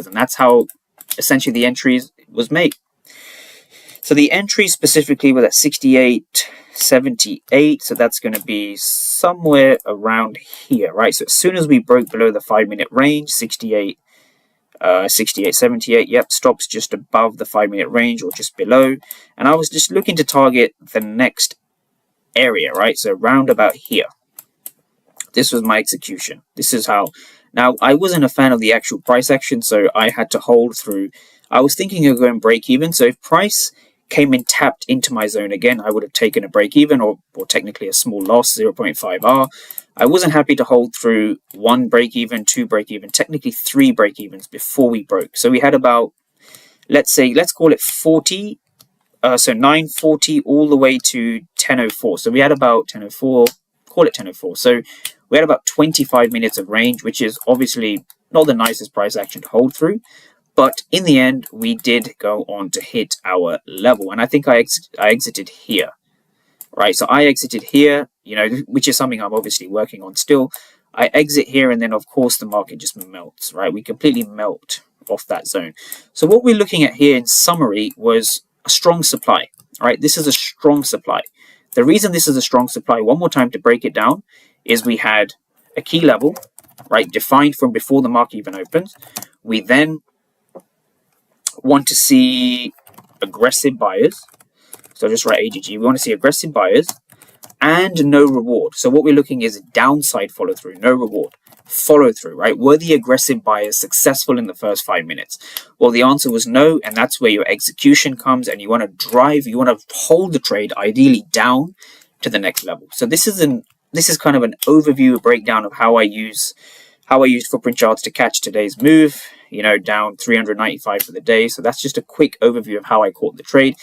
candles, and that's how essentially the entries was made. So the entry specifically was at 68.78, so that's going to be somewhere around here, right? So as soon as we broke below the 5-minute range, 68.78, yep, stops just above the 5-minute range or just below, and I was just looking to target the next area, right? So round about here. This was my execution. This is how. Now, I wasn't a fan of the actual price action, so I had to hold through. I was thinking of going break even, so if price came and tapped into my zone again, I would have taken a break even, or technically a small loss, 0.5R. I wasn't happy to hold through 1 break even, 2 break even, technically 3 break evens before we broke. So we had about, let's call it 40, so 940 all the way to 1004. So we had about 1004, call it 1004. So we had about 25 minutes of range, which is obviously not the nicest price action to hold through. But in the end, we did go on to hit our level. And I think I exited here, right? So I exited here, which is something I'm obviously working on still. I exit here, and then, of course, the market just melts, right? We completely melt off that zone. So what we're looking at here in summary was a strong supply, right? This is a strong supply. The reason this is a strong supply, one more time to break it down, is we had a key level, right, defined from before the market even opens. We then want to see aggressive buyers. So just write AGG. We want to see aggressive buyers and no reward. So what we're looking is downside follow through, no reward. Follow through, right? Were the aggressive buyers successful in the first 5 minutes? Well, the answer was no, and that's where your execution comes, and you want to hold the trade ideally down to the next level. So this is kind of an overview, a breakdown of how I use footprint charts to catch today's move, down 395 for the day. So that's just a quick overview of how I caught the trade.